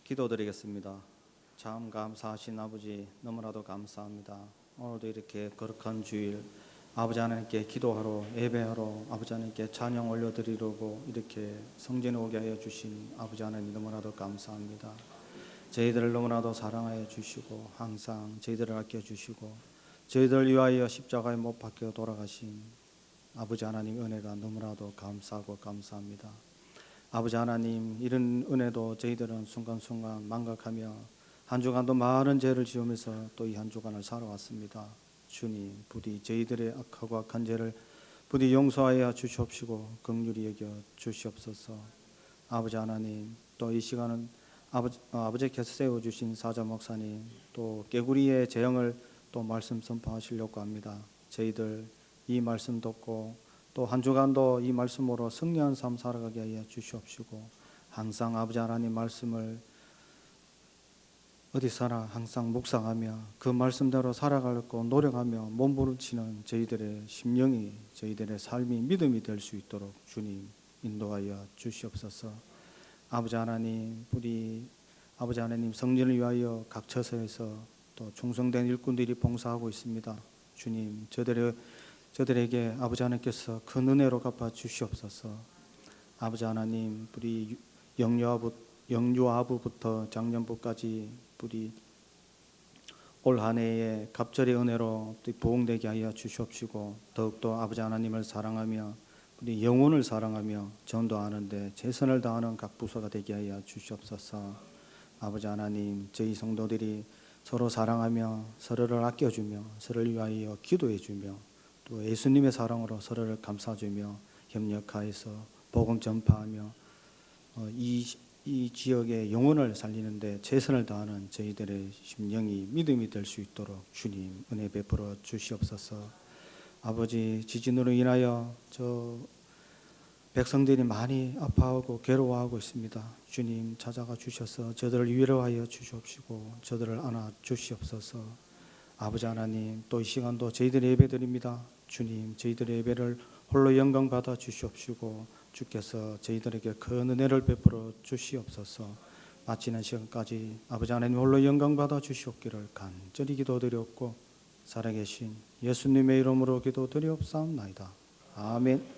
기도드리겠습니다. 참 감사하신 아버지, 너무나도 감사합니다. 오늘도 이렇게 거룩한 주일 아버지 하나님께 기도하러 예배하러 아버지 하나님께 찬양 올려드리려고 이렇게 성전에 오게 하여 주신 아버지 하나님 너무나도 감사합니다. 저희들을 너무나도 사랑하여 주시고 항상 저희들을 아껴주시고 저희들 위하여 십자가에 못 박혀 돌아가신 아버지 하나님 은혜가 너무나도 감사하고 감사합니다. 아버지 하나님, 이런 은혜도 저희들은 순간순간 망각하며 한 주간도 많은 죄를 지으면서 또 이 한 주간을 살아왔습니다. 주님, 부디 저희들의 악하고 악한 죄를 부디 용서하여 주시옵시고 긍휼히 여겨 주시옵소서. 아버지 하나님, 또 이 시간은 아버지께서 세워주신 사자 목사님, 또 깨구리의 재영을 또 말씀 선포하시려고 합니다. 저희들 이 말씀 듣고 또 한 주간도 이 말씀으로 승리한 삶 살아가게 하여 주시옵시고 항상 아버지 하나님 말씀을 어디서나 항상 묵상하며 그 말씀대로 살아가려고 노력하며 몸부림치는 저희들의 심령이 저희들의 삶이 믿음이 될 수 있도록 주님 인도하여 주시옵소서. 아버지 하나님, 우리 아버지 하나님 성전을 위하여 각 처소에서 또 충성된 일꾼들이 봉사하고 있습니다. 주님, 저들에게 아버지 하나님께서 큰 은혜로 갚아 주시옵소서. 아버지 하나님, 우리 영유아부부터 작년부까지 우리 올 한 해에 갑절의 은혜로 보응되게 하여 주시옵시고 더욱더 아버지 하나님을 사랑하며 우리 영혼을 사랑하며 전도하는데 최선을 다하는 각 부서가 되게 하여 주시옵소서. 아버지 하나님, 저희 성도들이 서로 사랑하며 서로를 아껴주며 서로를 위하여 기도해주며 또 예수님의 사랑으로 서로를 감싸주며 협력하여서 복음 전파하며 이 지역의 영혼을 살리는데 최선을 다하는 저희들의 심령이 믿음이 될 수 있도록 주님 은혜 베풀어 주시옵소서. 아버지, 지진으로 인하여 저 백성들이 많이 아파하고 괴로워하고 있습니다. 주님 찾아가 주셔서 저들을 위로하여 주시옵시고 저들을 안아 주시옵소서. 아버지 하나님, 또 이 시간도 저희들의 예배드립니다. 주님, 저희들의 예배를 홀로 영광 받아 주시옵시고 주께서 저희들에게 큰 은혜를 베풀어 주시옵소서. 마치는 시간까지 아버지 하나님 홀로 영광 받아 주시옵기를 간절히 기도드렸고 살아계신 예수님의 이름으로 기도드리옵사옵나이다. 아멘.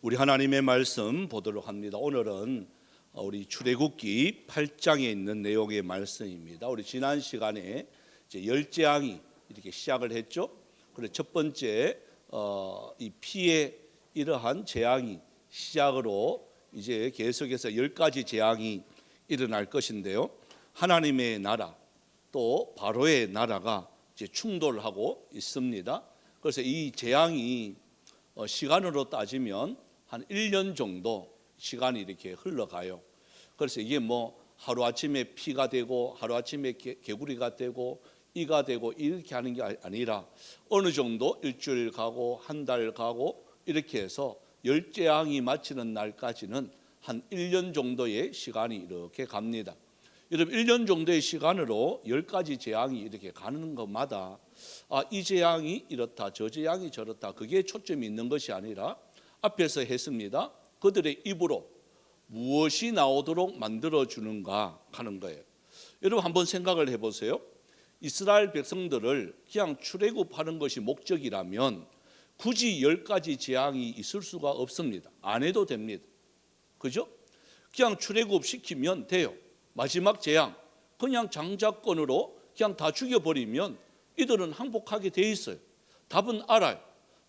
우리 하나님의 말씀 보도록 합니다. 오늘은 우리 출애굽기 8장에 있는 내용의 말씀입니다. 우리 지난 시간에 이제 열 재앙이 이렇게 시작을 했죠. 그래서 첫 번째 이 피의 이러한 재앙이 시작으로 이제 계속해서 10가지 재앙이 일어날 것인데요. 하나님의 나라 또 바로의 나라가 이제 충돌하고 있습니다. 그래서 이 재앙이 시간으로 따지면 한 1년 정도 시간이 이렇게 흘러가요. 그래서 이게 뭐 하루아침에 피가 되고 하루아침에 개구리가 되고 이가 되고 이렇게 하는 게 아니라 어느 정도 일주일 가고 한 달 가고 이렇게 해서 열 재앙이 마치는 날까지는 한 1년 정도의 시간이 이렇게 갑니다. 여러분, 1년 정도의 시간으로 10가지 재앙이 이렇게 가는 것마다 이 재앙이 이렇다 저 재앙이 저렇다 그게 초점이 있는 것이 아니라 앞에서 했습니다. 그들의 입으로 무엇이 나오도록 만들어주는가 하는 거예요. 여러분 한번 생각을 해보세요. 이스라엘 백성들을 그냥 출애굽하는 것이 목적이라면 굳이 10가지 재앙이 있을 수가 없습니다. 안 해도 됩니다. 그죠? 그냥 출애굽시키면 돼요. 마지막 재앙 그냥 장자권으로 그냥 다 죽여버리면 이들은 항복하게 돼 있어요. 답은 알아요.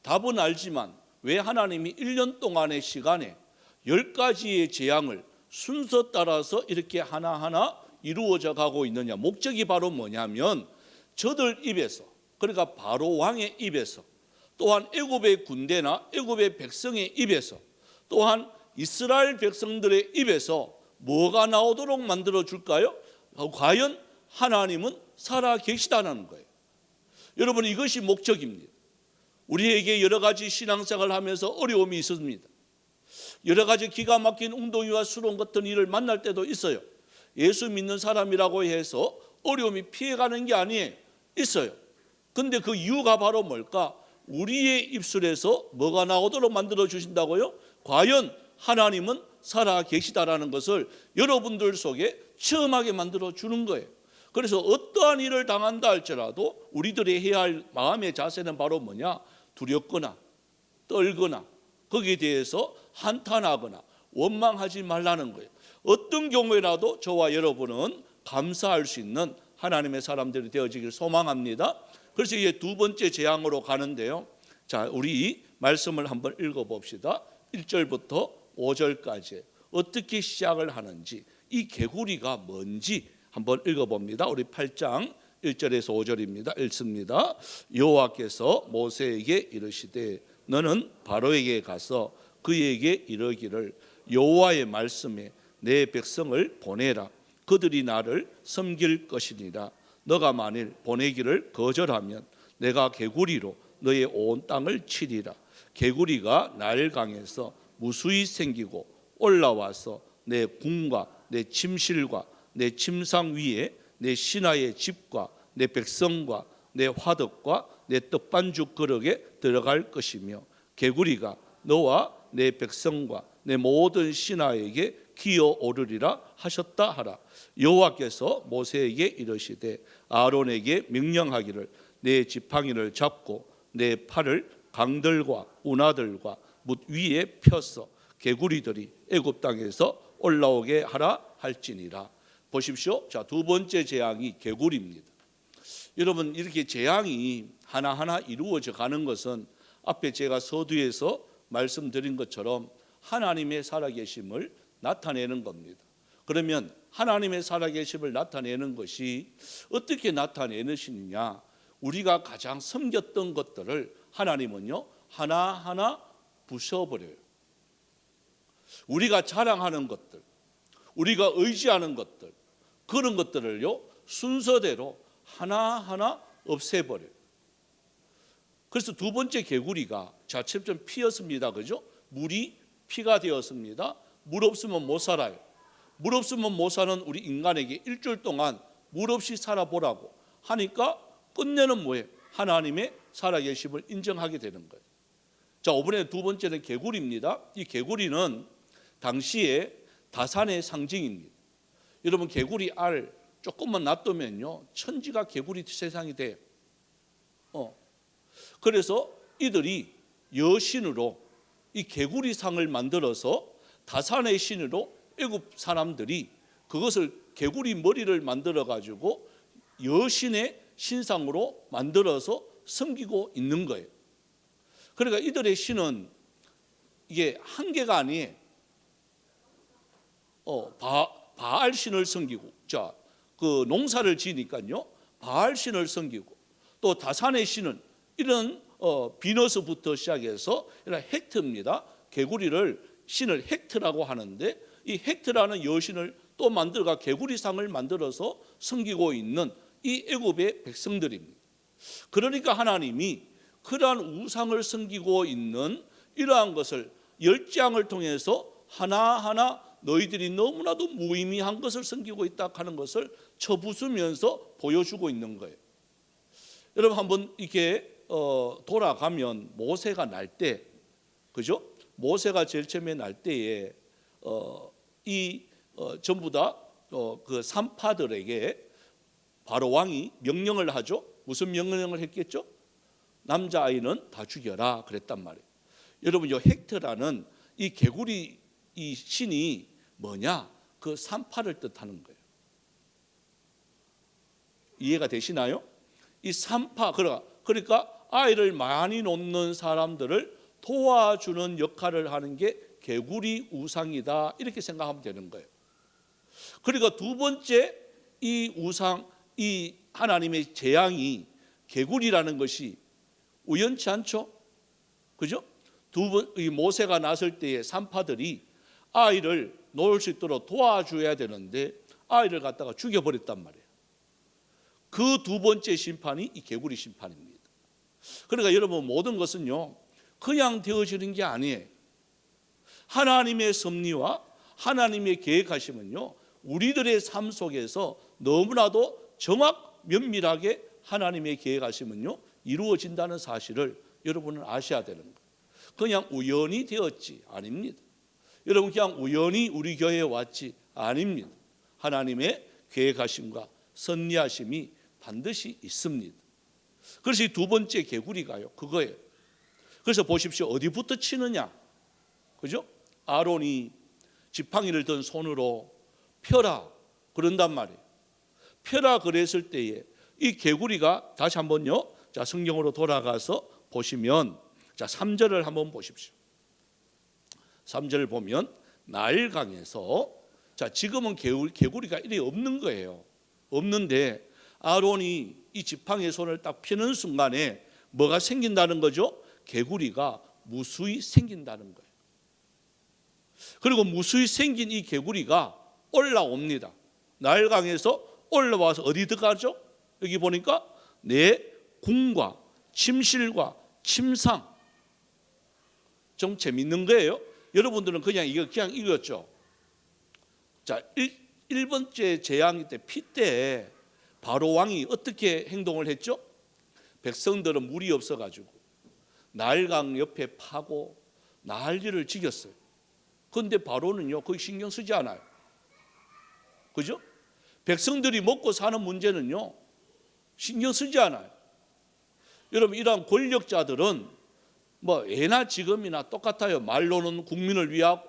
답은 알지만 왜 하나님이 1년 동안의 시간에 10가지의 재앙을 순서 따라서 이렇게 하나하나 이루어져 가고 있느냐. 목적이 바로 뭐냐면 저들 입에서, 그러니까 바로 왕의 입에서, 또한 애굽의 군대나 애굽의 백성의 입에서, 또한 이스라엘 백성들의 입에서 뭐가 나오도록 만들어 줄까요? 과연 하나님은 살아 계시다는 거예요. 여러분, 이것이 목적입니다. 우리에게 여러 가지 신앙생활을 하면서 어려움이 있습니다. 여러 가지 기가 막힌 웅덩이와 수렁 같은 일을 만날 때도 있어요. 예수 믿는 사람이라고 해서 어려움이 피해가는 게 아니에요. 있어요. 근데 그 이유가 바로 뭘까? 우리의 입술에서 뭐가 나오도록 만들어 주신다고요? 과연 하나님은 살아 계시다라는 것을 여러분들 속에 체험하게 만들어 주는 거예요. 그래서 어떠한 일을 당한다 할지라도 우리들이 해야 할 마음의 자세는 바로 뭐냐? 두렵거나 떨거나 거기에 대해서 한탄하거나 원망하지 말라는 거예요. 어떤 경우에라도 저와 여러분은 감사할 수 있는 하나님의 사람들이 되어지길 소망합니다. 그래서 이제 두 번째 재앙으로 가는데요. 자, 우리 말씀을 한번 읽어봅시다. 1절부터 5절까지 어떻게 시작을 하는지, 이 개구리가 뭔지 한번 읽어봅니다. 우리 8장 1절에서 5절입니다. 읽습니다. 여호와께서 모세에게 이르시되 너는 바로에게 가서 그에게 이르기를 여호와의 말씀에 내 백성을 보내라. 그들이 나를 섬길 것이니라. 너가 만일 보내기를 거절하면 내가 개구리로 너의 온 땅을 치리라. 개구리가 나일강에서 무수히 생기고 올라와서 내 궁과 내 침실과 내 침상 위에 내 신하의 집과 내 백성과 내 화덕과 내 떡반죽 그릇에 들어갈 것이며 개구리가 너와 내 백성과 내 모든 신하에게 기어오르리라 하셨다 하라. 여호와께서 모세에게 이르시되 아론에게 명령하기를 내 지팡이를 잡고 내 팔을 강들과 운하들과 뭇 위에 펴서 개구리들이 애굽 땅에서 올라오게 하라 할지니라. 보십시오. 자, 두 번째 재앙이 개구리입니다. 여러분, 이렇게 재앙이 하나하나 이루어져 가는 것은 앞에 제가 서두에서 말씀드린 것처럼 하나님의 살아계심을 나타내는 겁니다. 그러면 하나님의 살아계심을 나타내는 것이 어떻게 나타내느냐? 우리가 가장 섬겼던 것들을 하나님은요 하나하나 부숴버려요. 우리가 자랑하는 것들, 우리가 의지하는 것들, 그런 것들을요 순서대로 하나하나 없애버려요. 그래서 두 번째 개구리가 자체점 피였습니다. 그죠? 물이 피가 되었습니다. 물 없으면 못 살아요. 물 없으면 못 사는 우리 인간에게 일주일 동안 물 없이 살아보라고 하니까 끝내는 뭐예요? 하나님의 살아계심을 인정하게 되는 거예요. 자, 이번에 두 번째는 개구리입니다. 이 개구리는 당시에 다산의 상징입니다. 여러분, 개구리 알 조금만 놔두면요 천지가 개구리 세상이 돼요. 그래서 이들이 여신으로 이 개구리상을 만들어서 다산의 신으로 애굽 사람들이 그것을 개구리 머리를 만들어 가지고 여신의 신상으로 만들어서 섬기고 있는 거예요. 그러니까 이들의 신은 이게 한 개가 아니에요. 바알 신을 섬기고, 자, 그 농사를 지니까요 바알 신을 섬기고, 또 다산의 신은 이런 비너스부터 시작해서 이런 헥트입니다. 개구리를 신을 헥트라고 하는데 이 헥트라는 여신을 또 만들어가 개구리상을 만들어서 섬기고 있는 이 애굽의 백성들입니다. 그러니까 하나님이 그러한 우상을 섬기고 있는 이러한 것을 10재앙을 통해서 하나하나 너희들이 너무나도 무의미한 것을 섬기고 있다 하는 것을 쳐부수면서 보여주고 있는 거예요. 여러분, 한번 이렇게 돌아가면 모세가 날 때, 그죠? 모세가 제일 처음에 날 때에 전부 다 그 산파들에게 바로 왕이 명령을 하죠. 무슨 명령을 했겠죠? 남자아이는 다 죽여라 그랬단 말이에요. 여러분, 이 헥트라는 이 개구리 이 신이 뭐냐? 그 산파를 뜻하는 거예요. 이해가 되시나요? 이 산파, 그러니까 아이를 많이 놓는 사람들을 도와주는 역할을 하는 게 개구리 우상이다, 이렇게 생각하면 되는 거예요. 그러니까 두 번째 이 우상, 이 하나님의 재앙이 개구리라는 것이 우연치 않죠? 그죠? 이 모세가 났을 때에 산파들이 아이를 놓을 수 있도록 도와줘야 되는데 아이를 갖다가 죽여버렸단 말이에요. 그 두 번째 심판이 이 개구리 심판입니다. 그러니까 여러분, 모든 것은요 그냥 되어지는 게 아니에요. 하나님의 섭리와 하나님의 계획하심은요 우리들의 삶 속에서 너무나도 면밀하게 하나님의 계획하심은요 이루어진다는 사실을 여러분은 아셔야 되는 거예요. 그냥 우연히 되었지 아닙니다. 여러분, 그냥 우연히 우리 교회에 왔지 아닙니다. 하나님의 계획하심과 섭리하심이 반드시 있습니다. 그래서 이 두 번째 개구리가요 그거예요. 그래서 보십시오. 어디부터 치느냐, 그죠? 아론이 지팡이를 든 손으로 펴라 그런단 말이에요. 펴라 그랬을 때에 이 개구리가, 다시 한번요, 자 성경으로 돌아가서 보시면, 자 3절을 한번 보십시오. 3절을 보면 나일강에서, 자 지금은 개구리가 이리 없는 거예요. 없는데 아론이 이 지팡이의 손을 딱 펴는 순간에 뭐가 생긴다는 거죠? 개구리가 무수히 생긴다는 거예요. 그리고 무수히 생긴 이 개구리가 올라옵니다. 나일강에서 올라와서 어디 들어가죠? 여기 보니까 내 궁과 침실과 침상. 좀 재밌는 거예요. 여러분들은 그냥 읽었죠. 자, 1번째 재앙 때, 피 때 바로 왕이 어떻게 행동을 했죠? 백성들은 물이 없어가지고 나일강 옆에 파고 난리를 지겼어요. 그런데 바로는요 거기 신경 쓰지 않아요. 그죠? 백성들이 먹고 사는 문제는요 신경 쓰지 않아요. 여러분, 이러한 권력자들은 뭐 예나 지금이나 똑같아요. 말로는 국민을 위하고,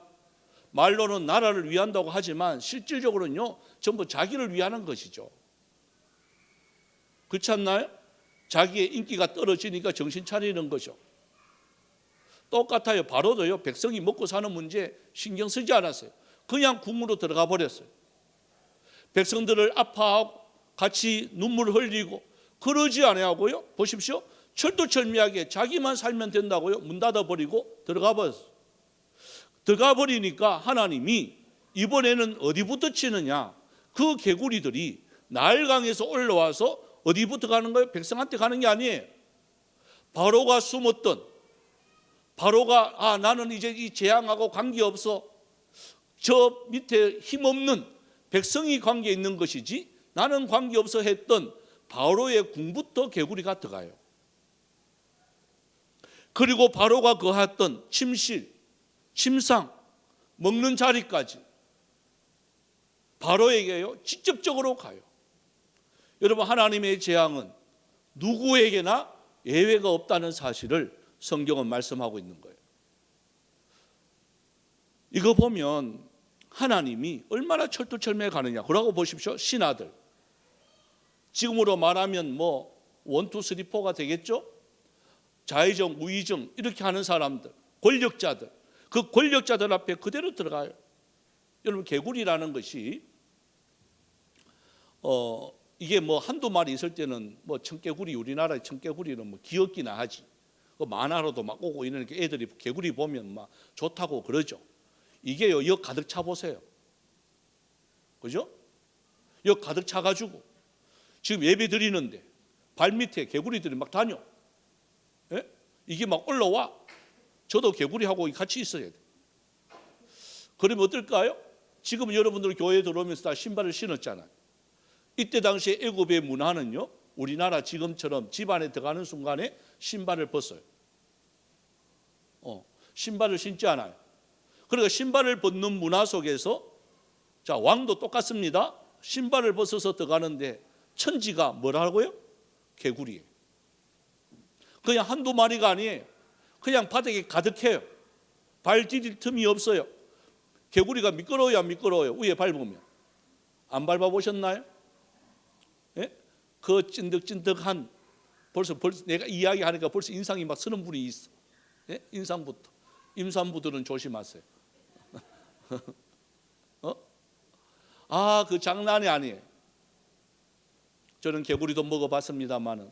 말로는 나라를 위한다고 하지만 실질적으로는요 전부 자기를 위하는 것이죠. 그렇지 않나요? 자기의 인기가 떨어지니까 정신 차리는 거죠. 똑같아요. 바로도요 백성이 먹고 사는 문제 신경 쓰지 않았어요. 그냥 궁으로 들어가 버렸어요. 백성들을 아파하고 같이 눈물 흘리고 그러지 아니하고요, 보십시오, 철두철미하게 자기만 살면 된다고요 문 닫아버리고 들어가 버렸어요. 들어가 버리니까 하나님이 이번에는 어디부터 치느냐, 그 개구리들이 나일강에서 올라와서 어디부터 가는 거예요? 백성한테 가는 게 아니에요. 바로가 숨었던, 바로가 나는 이제 이 재앙하고 관계없어, 저 밑에 힘없는 백성이 관계 있는 것이지 나는 관계없어 했던 바로의 궁부터 개구리가 들어가요. 그리고 바로가 거했던 침실, 침상, 먹는 자리까지 바로에게요 직접적으로 가요. 여러분, 하나님의 재앙은 누구에게나 예외가 없다는 사실을 성경은 말씀하고 있는 거예요. 이거 보면 하나님이 얼마나 철두철미해 가느냐. 그러고 보십시오. 신하들, 지금으로 말하면 뭐 1, 2, 3, 4가 되겠죠. 좌의정, 우의정 이렇게 하는 사람들, 권력자들, 그 권력자들 앞에 그대로 들어가요. 여러분, 개구리라는 것이 이게 뭐 한두 마리 있을 때는 뭐 청개구리, 우리나라의 청개구리는 뭐 귀엽기나 하지. 그 만화로도 막 오고 이러니까 애들이 개구리 보면 막 좋다고 그러죠. 이게요 역 가득 차 보세요. 그죠? 역 가득 차 가지고 지금 예배 드리는데 발 밑에 개구리들이 막 다녀. 예? 이게 막 올라와. 저도 개구리하고 같이 있어야 돼. 그러면 어떨까요? 지금 여러분들 교회에 들어오면서 다 신발을 신었잖아요. 이때 당시에 애굽의 문화는요, 우리나라 지금처럼 집 안에 들어가는 순간에 신발을 벗어요. 신발을 신지 않아요. 그러니까 신발을 벗는 문화 속에서, 자 왕도 똑같습니다. 신발을 벗어서 들어가는데 천지가 뭐라고요? 개구리예요. 그냥 한두 마리가 아니에요. 그냥 바닥에 가득해요. 발 디딜 틈이 없어요. 개구리가 미끄러워요, 안 미끄러워요? 위에 밟으면. 안 밟아보셨나요? 예? 그 찐득찐득한, 벌써 내가 이야기하니까 벌써 인상이 막 쓰는 분이 있어. 예? 인상부터. 임산부들은 조심하세요. 그 장난이 아니에요. 저는 개구리도 먹어봤습니다만은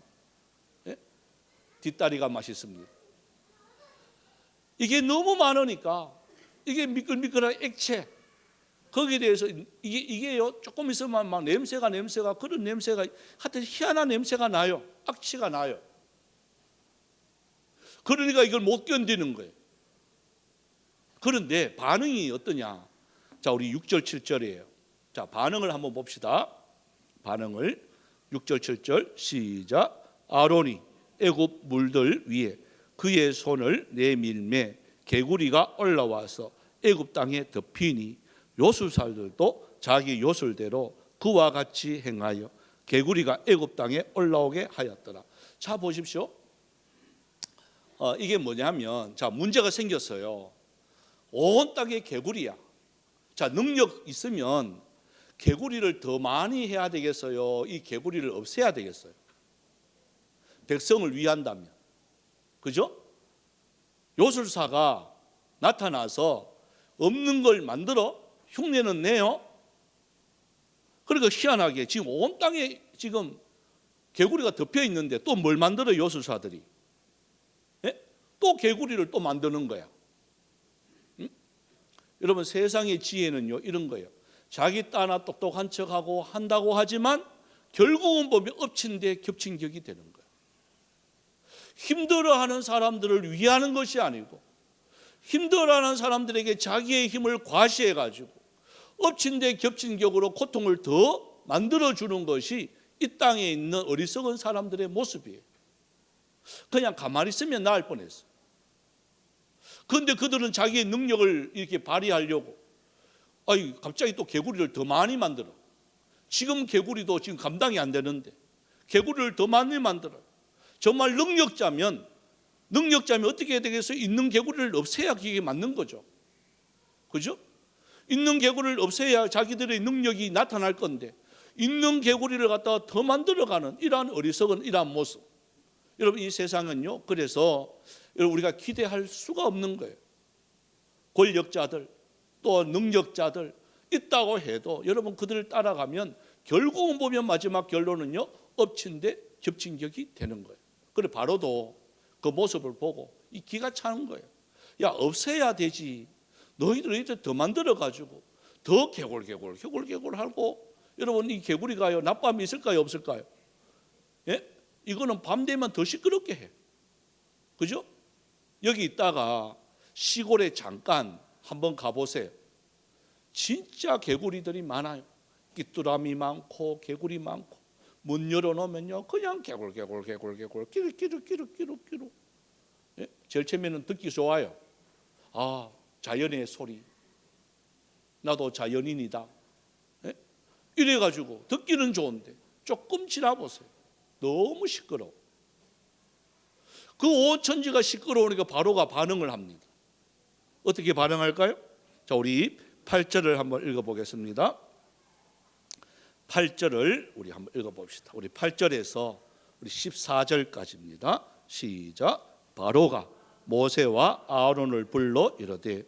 뒷다리가 맛있습니다. 이게 너무 많으니까 이게 미끌미끌한 액체, 거기에 대해서 이게요 조금 있으면 막 냄새가 그런 냄새가 하여튼 희한한 냄새가 나요. 악취가 나요. 그러니까 이걸 못 견디는 거예요. 그런데 반응이 어떠냐? 자, 우리 6절 7절이에요. 자, 반응을 한번 봅시다. 반응을 6절 7절 시작. 아론이 애굽 물들 위에 그의 손을 내밀매 개구리가 올라와서 애굽 땅에 덮이니 요술사들도 자기 요술대로 그와 같이 행하여 개구리가 애굽 땅에 올라오게 하였더라. 자, 보십시오. 이게 뭐냐면, 자, 문제가 생겼어요. 온 땅에 개구리야. 자, 능력 있으면 개구리를 더 많이 해야 되겠어요? 이 개구리를 없애야 되겠어요? 백성을 위한다면. 그죠? 요술사가 나타나서 없는 걸 만들어 흉내는 내요. 그러니까 희한하게 지금 온 땅에 지금 개구리가 덮여 있는데 또 뭘 만들어 요술사들이? 예? 또 개구리를 또 만드는 거야. 응? 여러분, 세상의 지혜는요 이런 거예요. 자기 따나 똑똑한 척하고 한다고 하지만 결국은 보면 엎친 데 겹친 격이 되는 거예요. 힘들어하는 사람들을 위하는 것이 아니고 힘들어하는 사람들에게 자기의 힘을 과시해가지고 엎친 데 겹친 격으로 고통을 더 만들어주는 것이 이 땅에 있는 어리석은 사람들의 모습이에요. 그냥 가만히 있으면 나을 뻔했어. 그런데 그들은 자기의 능력을 이렇게 발휘하려고 갑자기 또 개구리를 더 많이 만들어. 지금 개구리도 지금 감당이 안 되는데 개구리를 더 많이 만들어. 정말 능력자면 어떻게 해야 되겠어요? 있는 개구리를 없애야 그게 맞는 거죠. 그죠? 있는 개구리를 없애야 자기들의 능력이 나타날 건데 있는 개구리를 갖다가 더 만들어가는 이러한 어리석은 이러한 모습. 여러분, 이 세상은요 그래서 우리가 기대할 수가 없는 거예요. 권력자들 또 능력자들 있다고 해도 여러분 그들을 따라가면 결국은 보면 마지막 결론은요 엎친 데 겹친 격이 되는 거예요. 그래 바로도 그 모습을 보고 이 기가 차는 거예요. 야, 없애야 되지. 너희들 더 만들어 가지고 더 개골 하고. 여러분, 이 개구리가요 낮밤이 있을까요 없을까요? 예? 이거는 밤 되면 더 시끄럽게 해. 그죠? 여기 있다가 시골에 잠깐 한번 가보세요. 진짜 개구리들이 많아요. 귀뚜라미 많고 개구리 많고 문 열어놓으면요 그냥 개굴 끼룩. 예? 제일 처음에는 듣기 좋아요. 아, 자연의 소리. 나도 자연인이다. 예? 이래가지고 듣기는 좋은데 조금 지나보세요. 너무 시끄러워. 그 온 천지가 시끄러우니까 바로가 반응을 합니다. 어떻게 반응할까요? 자, 우리 8절을 한번 읽어보겠습니다. 8절을 우리 한번 읽어봅시다. 우리 8절에서 우리 14절까지입니다. 시작. 바로가 모세와 아론을 불러 이르되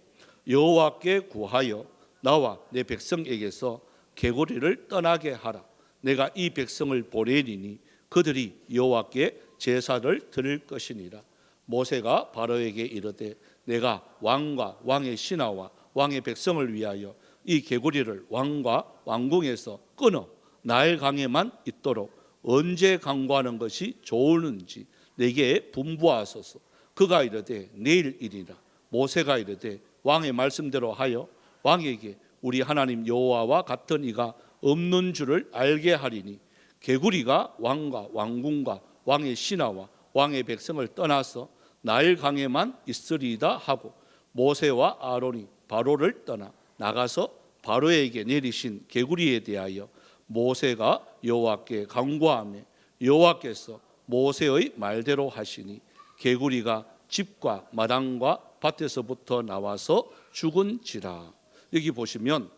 여호와께 구하여 나와 내 백성에게서 개구리를 떠나게 하라. 내가 이 백성을 보내리니 그들이 여호와께 제사를 드릴 것이니라. 모세가 바로에게 이르되 내가 왕과 왕의 신하와 왕의 백성을 위하여 이 개구리를 왕과 왕궁에서 끊어 나일 강에만 있도록 언제 강구하는 것이 좋으는지 내게 분부하소서. 그가 이르되 내일이리라. 모세가 이르되 왕의 말씀대로 하여 왕에게 우리 하나님 여호와와 같은 이가 없는 줄을 알게 하리니 개구리가 왕과 왕궁과 왕의 신하와 왕의 백성을 떠나서 나일 강에만 있으리이다 하고 모세와 아론이 바로를 떠나 나가서 바로에게 내리신 개구리에 대하여 모세가 여호와께 간구하며 여호와께서 모세의 말대로 하시니 개구리가 집과 마당과 밭에서부터 나와서 죽은지라. 여기 보시면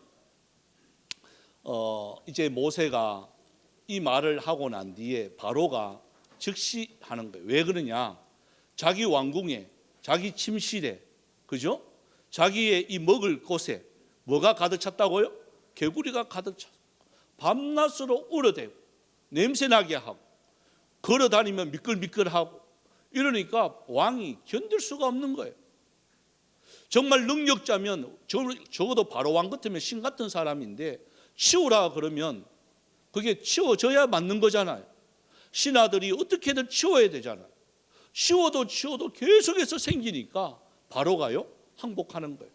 이제 모세가 이 말을 하고 난 뒤에 바로가 즉시 하는 거예요. 왜 그러냐? 자기 왕궁에, 자기 침실에, 그죠? 자기의 이 먹을 곳에 뭐가 가득 찼다고요? 개구리가 가득 찼어. 밤낮으로 울어대고 냄새나게 하고 걸어다니면 미끌미끌하고 이러니까 왕이 견딜 수가 없는 거예요. 정말 능력자면 적어도 바로 왕 같으면 신 같은 사람인데 치우라 그러면 그게 치워져야 맞는 거잖아요. 신하들이 어떻게든 치워야 되잖아요. 치워도 계속해서 생기니까 바로가요 항복하는 거예요.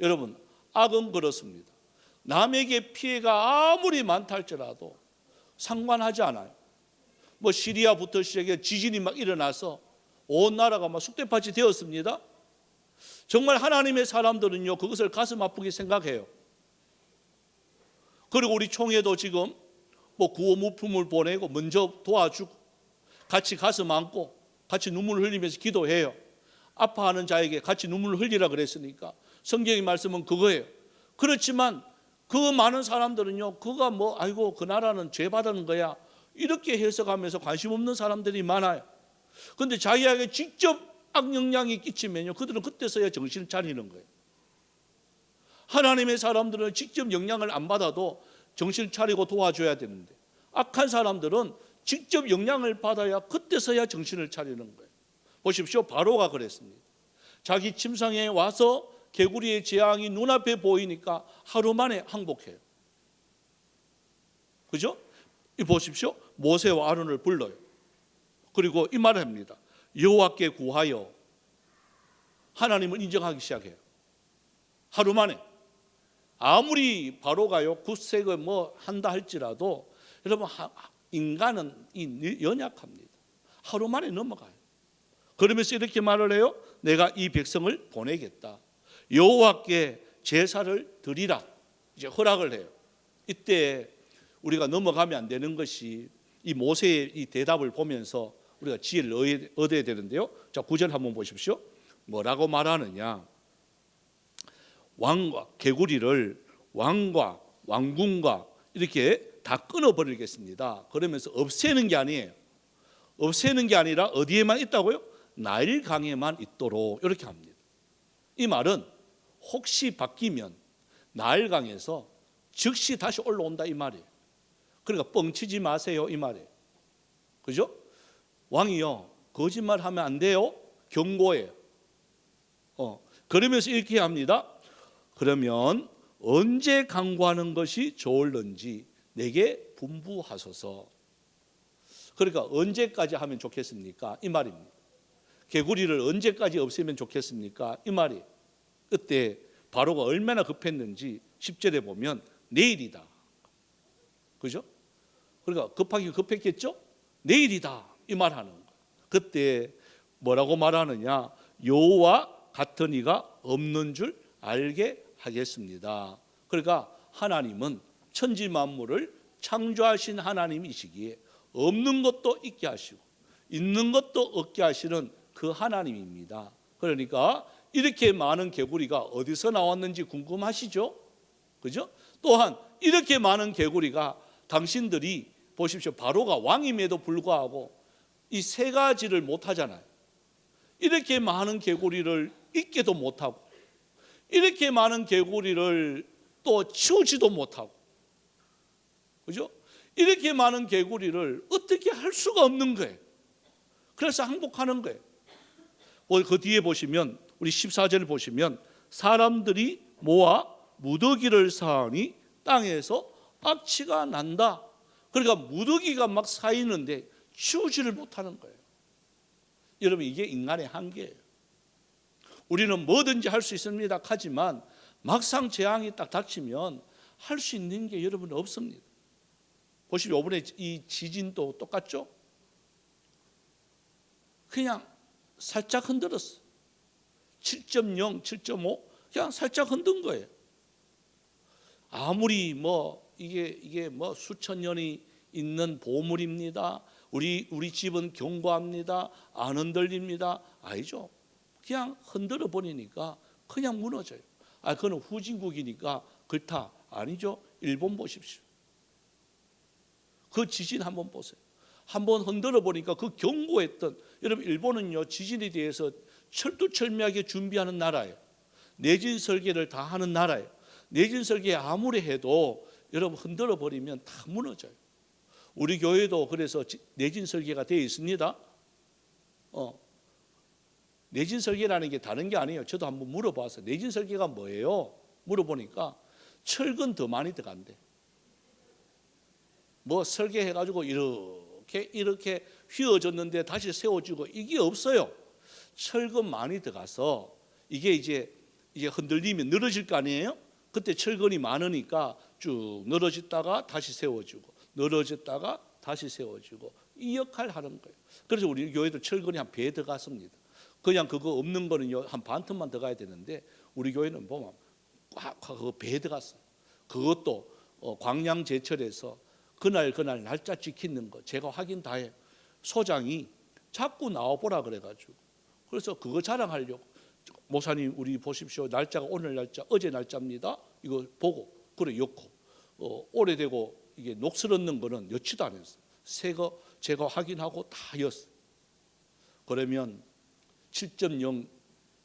여러분, 악은 그렇습니다. 남에게 피해가 아무리 많다 할지라도 상관하지 않아요. 뭐 시리아부터 시작해 지진이 막 일어나서 온 나라가 막 쑥대밭이 되었습니다. 정말 하나님의 사람들은요 그것을 가슴 아프게 생각해요. 그리고 우리 총회도 지금 뭐 구호 물품을 보내고 먼저 도와주고 같이 가슴 안고 같이 눈물을 흘리면서 기도해요. 아파하는 자에게 같이 눈물을 흘리라 그랬으니까 성경의 말씀은 그거예요. 그렇지만 그 많은 사람들은요 그가 뭐 아이고 그 나라는 죄 받는 거야 이렇게 해석하면서 관심 없는 사람들이 많아요. 그런데 자기에게 직접 악영향이 끼치면요 그들은 그때서야 정신을 차리는 거예요. 하나님의 사람들은 직접 영향을 안 받아도 정신을 차리고 도와줘야 되는데 악한 사람들은 직접 영향을 받아야 그때서야 정신을 차리는 거예요. 보십시오. 바로가 그랬습니다. 자기 침상에 와서 개구리의 재앙이 눈앞에 보이니까 하루 만에 항복해요. 그죠? 이 보십시오. 모세와 아론을 불러요. 그리고 이 말을 합니다. 여호와께 구하여 하나님을 인정하기 시작해요. 하루 만에. 아무리 바로가요 굳세게 뭐 한다 할지라도 여러분 인간은 연약합니다. 하루 만에 넘어가요. 그러면서 이렇게 말을 해요. 내가 이 백성을 보내겠다. 여호와께 제사를 드리라. 이제 허락을 해요. 이때 우리가 넘어가면 안 되는 것이 이 모세의 이 대답을 보면서 우리가 지혜를 얻어야 되는데요. 자, 9절 한번 보십시오. 뭐라고 말하느냐? 왕과 개구리를 왕과 왕궁과 이렇게 다 끊어버리겠습니다. 그러면서 없애는 게 아니에요. 없애는 게 아니라 어디에만 있다고요? 나일강에만 있도록 이렇게 합니다. 이 말은 혹시 바뀌면 나일강에서 즉시 다시 올라온다 이 말이에요. 그러니까 뻥치지 마세요 이 말이에요. 그죠? 왕이요 거짓말하면 안 돼요. 경고해요. 그러면서 이렇게 합니다. 그러면 언제 강구하는 것이 좋을는지 내게 분부하소서. 그러니까 언제까지 하면 좋겠습니까? 이 말입니다. 개구리를 언제까지 없애면 좋겠습니까? 이 말이에요. 그때 바로가 얼마나 급했는지 10절에 보면 내일이다. 그죠? 그러니까 급하긴 급했겠죠? 내일이다 이 말하는 거예요. 그때 뭐라고 말하느냐? 여호와 같은 이가 없는 줄 알게 하겠습니다. 그러니까 하나님은 천지 만물을 창조하신 하나님이시기에 없는 것도 있게 하시고 있는 것도 없게 하시는 그 하나님입니다. 그러니까 이렇게 많은 개구리가 어디서 나왔는지 궁금하시죠? 그죠? 또한 이렇게 많은 개구리가 당신들이 보십시오. 바로가 왕임에도 불구하고 이 세 가지를 못하잖아요. 이렇게 많은 개구리를 잊게도 못하고 이렇게 많은 개구리를 또 치우지도 못하고 그죠? 이렇게 많은 개구리를 어떻게 할 수가 없는 거예요. 그래서 항복하는 거예요. 그 뒤에 보시면 우리 14절 보시면 사람들이 모아 무더기를 쌓으니 땅에서 악취가 난다. 그러니까 무더기가 막 쌓이는데 치우지를 못하는 거예요. 여러분 이게 인간의 한계예요. 우리는 뭐든지 할 수 있습니다 하지만 막상 재앙이 딱 닥치면 할 수 있는 게 여러분 없습니다. 보시면 이번에 이 지진도 똑같죠? 그냥 살짝 흔들었어. 7.0, 7.5 그냥 살짝 흔든 거예요. 아무리 뭐 이게 뭐 수천 년이 있는 보물입니다. 우리 집은 견고합니다. 안 흔들립니다. 아니죠. 그냥 흔들어 버리니까 그냥 무너져요. 그건 후진국이니까 그렇다. 아니죠. 일본 보십시오. 그 지진 한번 보세요. 한번 흔들어 보니까 그 견고했던 여러분 일본은요 지진에 대해서 철두철미하게 준비하는 나라예요. 내진 설계를 다 하는 나라예요. 내진 설계 아무리 해도 여러분 흔들어 버리면 다 무너져요. 우리 교회도 그래서 내진 설계가 되어 있습니다. 내진 설계라는 게 다른 게 아니에요. 저도 한번 물어봤어요. 내진 설계가 뭐예요? 물어보니까 철근 더 많이 들어간대. 뭐 설계해가지고 이렇게 휘어졌는데 다시 세워지고 이게 없어요. 철근 많이 들어가서 이게 흔들리면 늘어질 거 아니에요? 그때 철근이 많으니까 쭉 늘어졌다가 다시 세워지고 늘어졌다가 다시 세워지고 이 역할을 하는 거예요. 그래서 우리 교회도 철근이 한 배 들어갔습니다. 그냥 그거 없는 거는요 한 반 톤만 들어가야 되는데 우리 교회는 보면 꽉 그거 배에 들어갔어요. 그것도 광양 제철에서 그날 날짜 지키는 거 제가 확인 다 해요. 소장이 자꾸 나와보라 그래가지고 그래서 그거 자랑하려고 목사님 우리 보십시오. 날짜가 오늘 날짜 어제 날짜입니다. 이거 보고 그래 엮고 오래되고 이게 녹슬었는 거는 여치도 안 했어요. 새 거 제가 확인하고 다 였어요. 그러면 7.0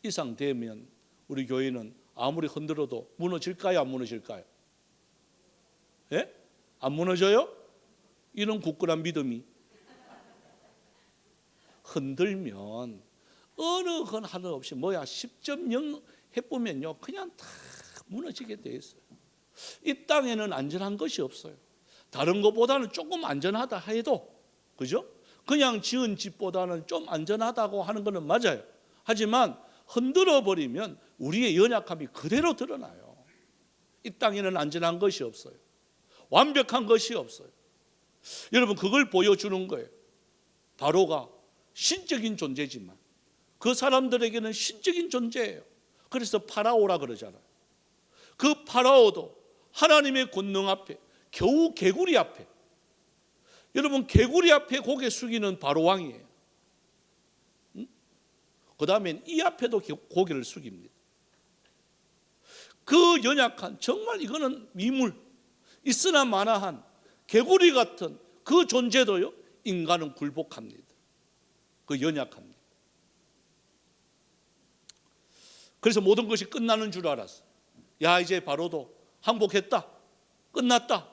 이상 되면 우리 교회는 아무리 흔들어도 무너질까요? 안 무너질까요? 예? 안 무너져요? 이런 굳건한 믿음이 흔들면 어느 건 하나 없이 10.0 해보면요 그냥 다 무너지게 돼 있어요. 이 땅에는 안전한 것이 없어요. 다른 것보다는 조금 안전하다 해도 그죠? 그냥 지은 집보다는 좀 안전하다고 하는 것은 맞아요. 하지만 흔들어 버리면 우리의 연약함이 그대로 드러나요. 이 땅에는 안전한 것이 없어요. 완벽한 것이 없어요. 여러분 그걸 보여주는 거예요. 바로가 신적인 존재지만 그 사람들에게는 신적인 존재예요. 그래서 파라오라 그러잖아요. 그 파라오도 하나님의 권능 앞에 겨우 개구리 앞에 여러분 개구리 앞에 고개 숙이는 바로 왕이에요. 그 다음엔 이 앞에도 고개를 숙입니다. 그 연약한 정말 이거는 미물 있으나 마나한 개구리 같은 그 존재도요 인간은 굴복합니다. 그 연약합니다. 그래서 모든 것이 끝나는 줄 알았어. 야 이제 바로도 항복했다 끝났다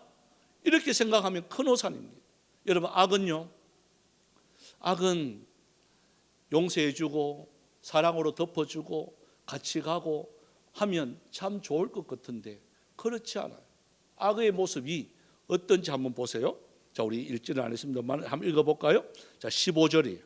이렇게 생각하면 큰 오산입니다. 여러분 악은 용서해주고 사랑으로 덮어주고 같이 가고 하면 참 좋을 것 같은데 그렇지 않아요. 악의 모습이 어떤지 한번 보세요. 자 우리 읽지는 않았습니다만 한번 읽어볼까요? 자 15절이에요.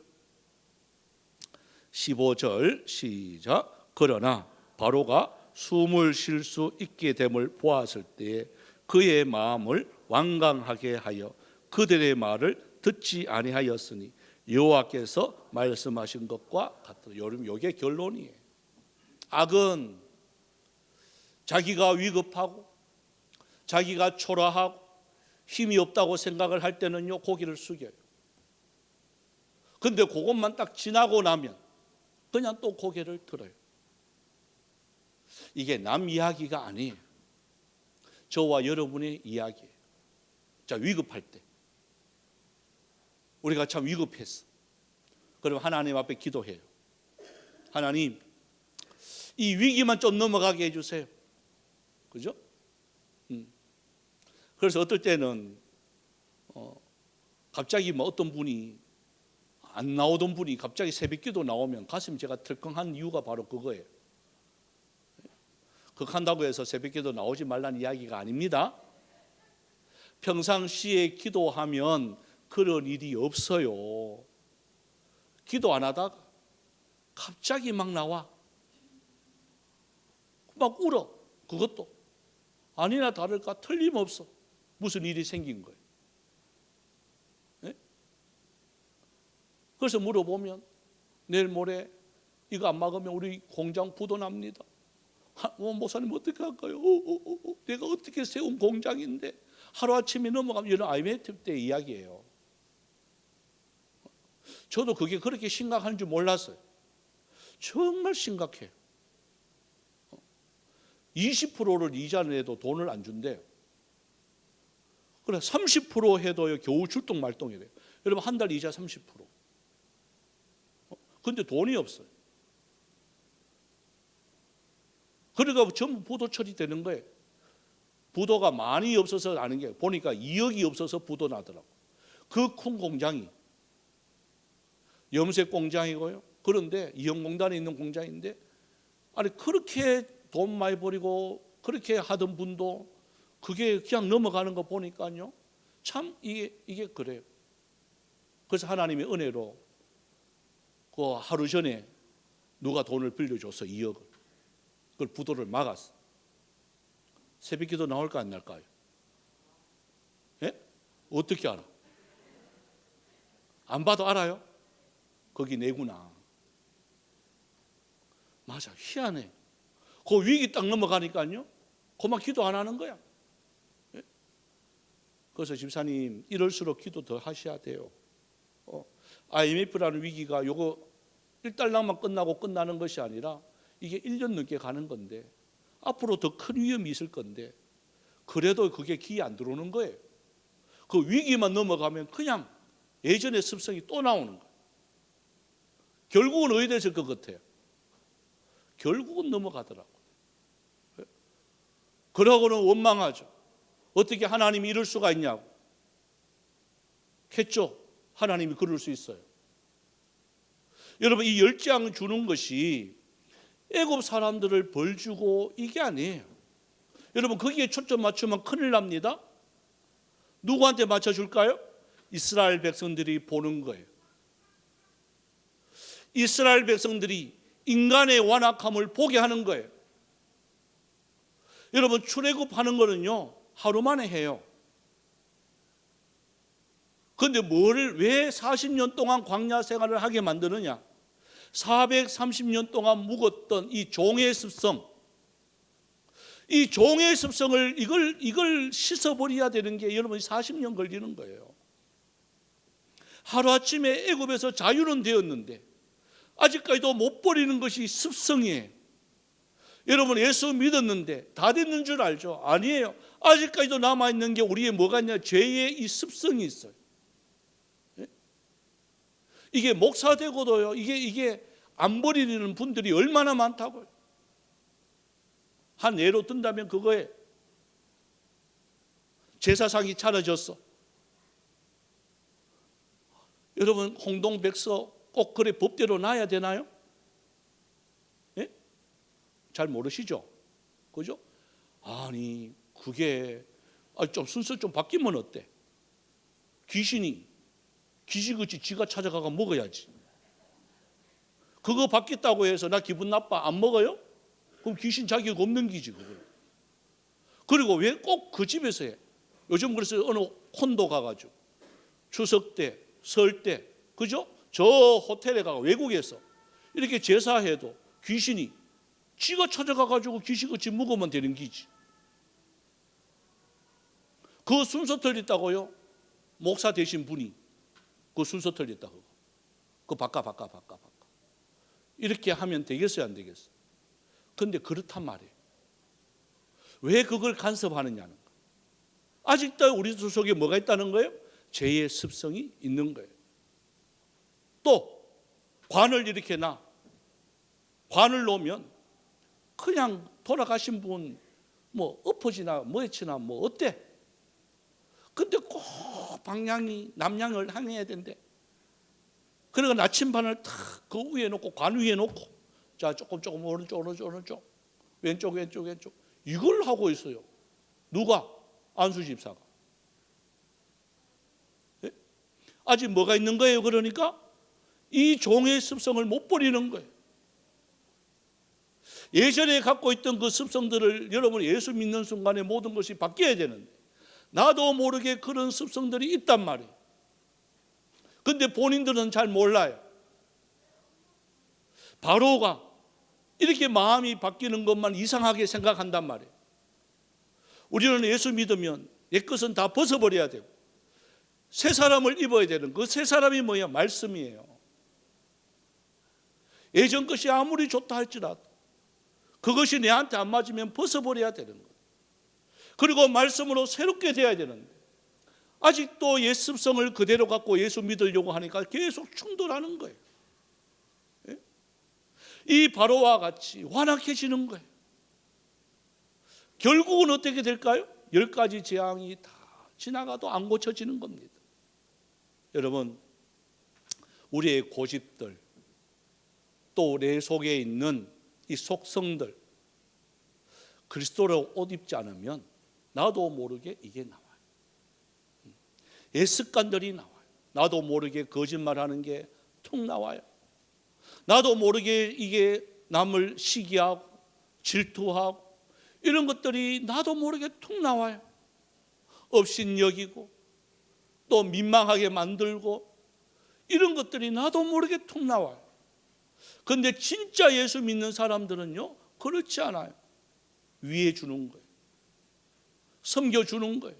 15절 시작. 그러나 바로가 숨을 쉴 수 있게 됨을 보았을 때에 그의 마음을 완강하게 하여 그들의 말을 듣지 아니하였으니 여호와께서 말씀하신 것과 같더라. 여러분 이게 결론이에요. 악은 자기가 위급하고 자기가 초라하고 힘이 없다고 생각을 할 때는요 고개를 숙여요. 근데 그것만 딱 지나고 나면 그냥 또 고개를 들어요. 이게 남 이야기가 아니에요. 저와 여러분의 이야기예요. 자 위급할 때 우리가 참 위급했어. 그럼 하나님 앞에 기도해요. 하나님 이 위기만 좀 넘어가게 해주세요. 그죠? 그래서 어떨 때는 갑자기 어떤 분이 안 나오던 분이 갑자기 새벽기도 나오면 가슴이 제가 덜컹한 이유가 바로 그거예요. 극한다고 해서 새벽기도 나오지 말라는 이야기가 아닙니다. 평상시에 기도하면 그런 일이 없어요. 기도 안 하다가 갑자기 막 나와 막 울어. 그것도 아니나 다를까 틀림없어 무슨 일이 생긴 거예요. 네? 그래서 물어보면 내일 모레 이거 안 막으면 우리 공장 부도 납니다. 목사님 어떻게 할까요? 내가 어떻게 세운 공장인데 하루아침에 넘어가면 이런 IMF 때 이야기예요. 저도 그게 그렇게 심각한 줄 몰랐어요. 정말 심각해요. 20%를 이자 내도 돈을 안 준대요. 그래 30% 해도요 겨우 출동 말동이래요. 여러분 한 달 이자 30%. 근데 돈이 없어요. 그러니까 전부 부도 처리되는 거예요. 부도가 많이 없어서 아는 게 보니까 2억이 없어서 부도 나더라고. 그 큰 공장이 염색 공장이고요. 그런데 이영공단에 있는 공장인데, 아니 그렇게 돈 많이 버리고 그렇게 하던 분도 그게 그냥 넘어가는 거 보니까요, 참 이게 그래요. 그래서 하나님의 은혜로 그 하루 전에 누가 돈을 빌려줘서 2억을, 그걸 부도를 막았어. 새벽기도 나올까 안 날까요? 예? 어떻게 알아? 안 봐도 알아요? 거기 내구나. 맞아, 희한해. 그 위기 딱 넘어가니까요, 그만 기도 안 하는 거야. 예? 그래서 집사님, 이럴수록 기도 더 하셔야 돼요. IMF라는 위기가 요거 1달러만 끝나고 끝나는 것이 아니라 이게 1년 넘게 가는 건데, 앞으로 더 큰 위험이 있을 건데, 그래도 그게 귀에 안 들어오는 거예요. 그 위기만 넘어가면 그냥 예전의 습성이 또 나오는 거예요. 결국은 어디 됐을 것 같아요? 결국은 넘어가더라고요. 그러고는 원망하죠. 어떻게 하나님이 이럴 수가 있냐고 했죠. 하나님이 그럴 수 있어요. 여러분, 이 10장 주는 것이 애굽 사람들을 벌 주고 이게 아니에요. 여러분, 거기에 초점 맞추면 큰일 납니다. 누구한테 맞춰줄까요? 이스라엘 백성들이 보는 거예요. 이스라엘 백성들이 인간의 완악함을 보게 하는 거예요. 여러분, 출애굽하는 거는요, 하루 만에 해요. 그런데 왜 40년 동안 광야 생활을 하게 만드느냐? 430년 동안 묵었던 이 종의 습성, 이 종의 습성을 이걸 씻어버려야 되는 게 여러분 40년 걸리는 거예요. 하루아침에 애굽에서 자유는 되었는데 아직까지도 못 버리는 것이 습성이에요. 여러분, 예수 믿었는데 다 됐는 줄 알죠? 아니에요. 아직까지도 남아있는 게 우리의 뭐가 있냐? 죄의 이 습성이 있어요. 이게 목사 되고도요, 이게 안 버리는 분들이 얼마나 많다고요. 한 예로 든다면 그거에 제사상이 차려졌어. 여러분, 홍동백서 꼭 그래 법대로 놔야 되나요? 예? 잘 모르시죠? 그죠? 아니, 그게 좀 순서 좀 바뀌면 어때? 귀신이 귀신같이 지가 찾아가가 먹어야지. 그거 바뀌었다고 해서 나 기분 나빠? 안 먹어요? 그럼 귀신 자격 없는 기지 그거. 그리고 왜 꼭 그 집에서 해? 요즘 그래서 어느 콘도 가가지고 추석 때, 설 때, 그죠? 저 호텔에 가가 외국에서 이렇게 제사해도 귀신이 지가 찾아가가지고 귀신같이 먹으면 되는 기지. 그 순서 틀렸다고요? 목사 되신 분이 그 순서 틀렸다고. 그거 바꿔. 이렇게 하면 되겠어요, 안 되겠어요? 그런데 그렇단 말이에요. 왜 그걸 간섭하느냐는 거예요. 아직도 우리 속에 뭐가 있다는 거예요? 죄의 습성이 있는 거예요. 또 관을 이렇게 관을 놓으면 그냥 돌아가신 분 뭐 엎어지나 뭐해치나 뭐 어때? 근데 꼭 방향이 남향을 향해야 된대. 그러니까 나침반을 탁 그 위에 놓고 관 위에 놓고 자 조금 오른쪽 왼쪽 이걸 하고 있어요. 누가? 안수 집사가. 예? 아직 뭐가 있는 거예요? 그러니까 이 종의 습성을 못 버리는 거예요. 예전에 갖고 있던 그 습성들을 여러분 예수 믿는 순간에 모든 것이 바뀌어야 되는데 나도 모르게 그런 습성들이 있단 말이에요. 근데 본인들은 잘 몰라요. 바로가 이렇게 마음이 바뀌는 것만 이상하게 생각한단 말이에요. 우리는 예수 믿으면 옛것은 다 벗어버려야 되고 새 사람을 입어야 되는 그 새 사람이 뭐야? 말씀이에요. 예전 것이 아무리 좋다 할지라도 그것이 내한테 안 맞으면 벗어버려야 되는 거예요. 그리고 말씀으로 새롭게 돼야 되는데 아직도 옛 습성을 그대로 갖고 예수 믿으려고 하니까 계속 충돌하는 거예요. 예? 이 바로와 같이 완악해지는 거예요. 결국은 어떻게 될까요? 10가지 재앙이 다 지나가도 안 고쳐지는 겁니다. 여러분, 우리의 고집들, 또 내 속에 있는 이 속성들, 그리스도로 옷 입지 않으면 나도 모르게 이게 나와요. 옛 습관들이 나와요. 나도 모르게 거짓말하는 게 툭 나와요. 나도 모르게 이게 남을 시기하고 질투하고 이런 것들이 나도 모르게 툭 나와요. 업신여기고 또 민망하게 만들고 이런 것들이 나도 모르게 툭 나와요. 그런데 진짜 예수 믿는 사람들은요, 그렇지 않아요. 위해 주는 거예요. 섬겨주는 거예요.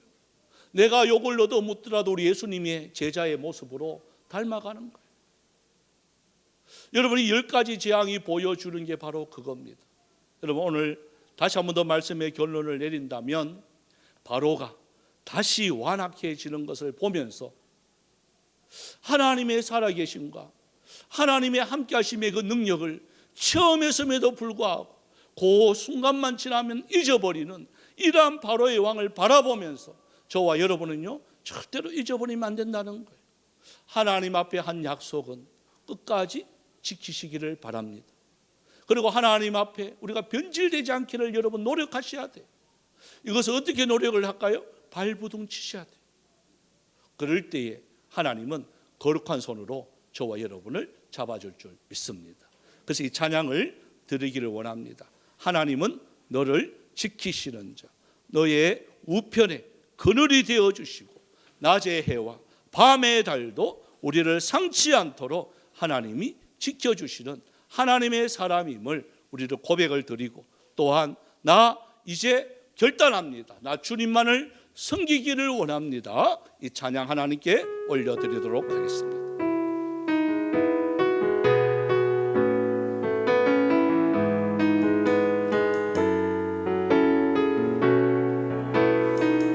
내가 욕을 얻어묻더라도 우리 예수님의 제자의 모습으로 닮아가는 거예요. 여러분이 10가지 재앙이 보여주는 게 바로 그겁니다. 여러분, 오늘 다시 한 번 더 말씀의 결론을 내린다면 바로가 다시 완악해지는 것을 보면서 하나님의 살아계심과 하나님의 함께하심의 그 능력을 체험했음에도 불구하고 그 순간만 지나면 잊어버리는 이러한 바로의 왕을 바라보면서 저와 여러분은요, 절대로 잊어버리면 안 된다는 거예요. 하나님 앞에 한 약속은 끝까지 지키시기를 바랍니다. 그리고 하나님 앞에 우리가 변질되지 않기를 여러분 노력하셔야 돼요. 이것을 어떻게 노력을 할까요? 발부둥 치셔야 돼요. 그럴 때에 하나님은 거룩한 손으로 저와 여러분을 잡아줄 줄 믿습니다. 그래서 이 찬양을 드리기를 원합니다. 하나님은 너를 지키시는 자, 너의 우편에 그늘이 되어주시고 낮의 해와 밤의 달도 우리를 상치 않도록 하나님이 지켜주시는 하나님의 사람임을 우리를 고백을 드리고, 또한 나 이제 결단합니다. 나 주님만을 섬기기를 원합니다. 이 찬양 하나님께 올려드리도록 하겠습니다.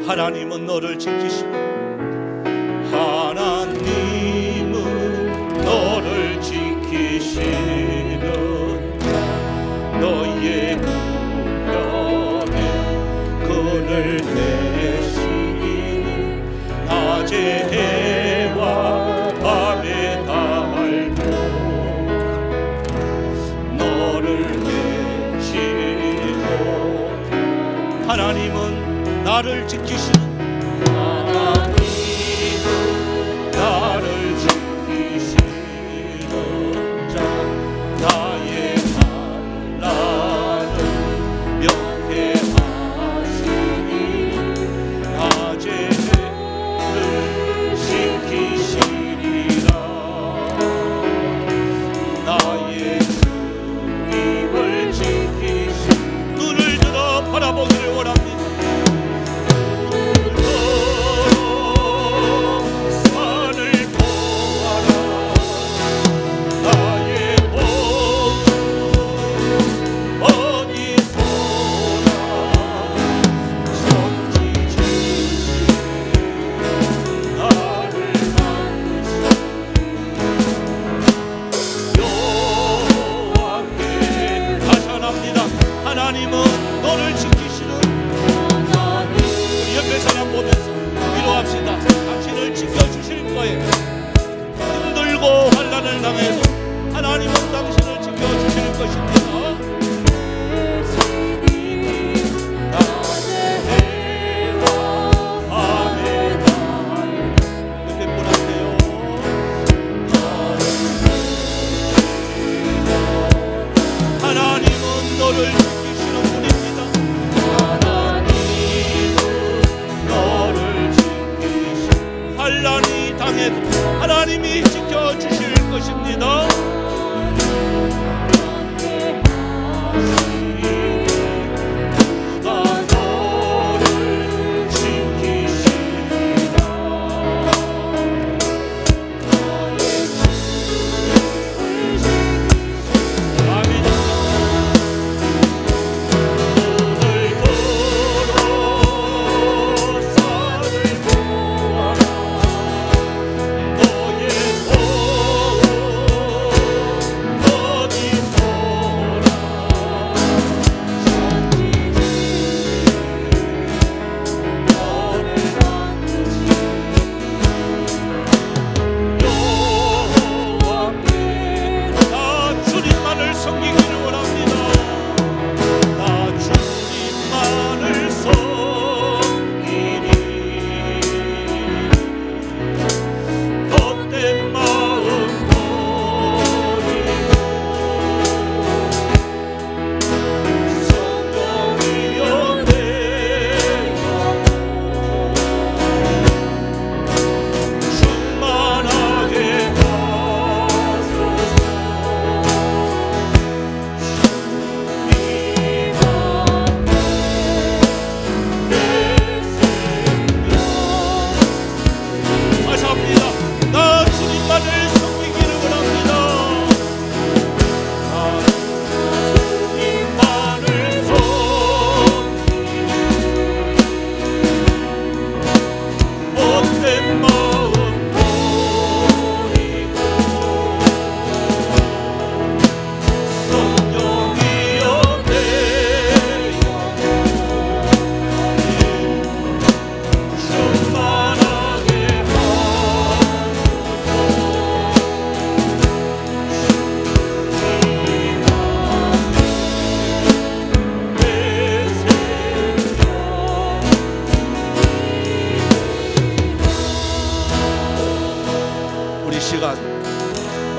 하나님은 너를 지키시고, 하나님은 너를 지키시는 자, 너의 우편에 그늘 대시니 낮의 해와 밤의 달도 너를 외치고, 하나님은 나를 지키시는, 하나님은 나를 지키시는 자, 나의 반란을 면회하시니 낮의 해를 지키시리라. 나의 주님을 지키시니 눈을 들어 바라보기를 원합니다.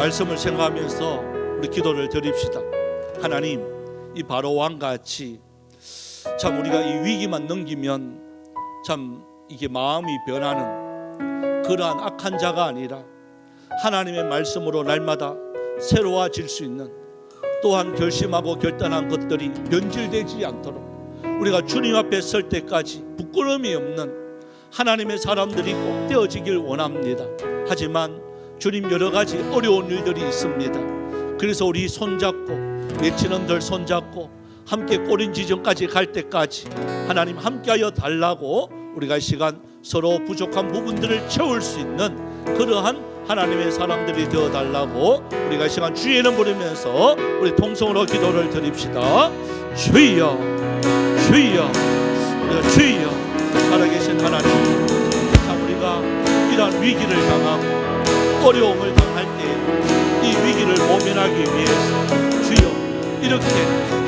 말씀을 생각하면서 우리 기도를 드립시다. 하나님, 이 바로 왕같이 참 우리가 이 위기만 넘기면 참 이게 마음이 변하는 그러한 악한 자가 아니라 하나님의 말씀으로 날마다 새로워질 수 있는, 또한 결심하고 결단한 것들이 변질되지 않도록 우리가 주님 앞에 설 때까지 부끄러움이 없는 하나님의 사람들이 꼭 되어지길 원합니다. 하지만 주님, 여러 가지 어려운 일들이 있습니다. 그래서 우리 손잡고 외치는들 손잡고 함께 꼬린 지점까지 갈 때까지 하나님 함께하여 달라고 우리가 이 시간 서로 부족한 부분들을 채울 수 있는 그러한 하나님의 사람들이 되어달라고 우리가 이 시간 주의 이름 부르면서 우리 통성으로 기도를 드립시다. 주여, 주여, 우리가 주여. 살아계신 하나님, 참 우리가 이러한 위기를 당하고 어려움을 당할 때 이 위기를 모면하기 위해서 주여, 이렇게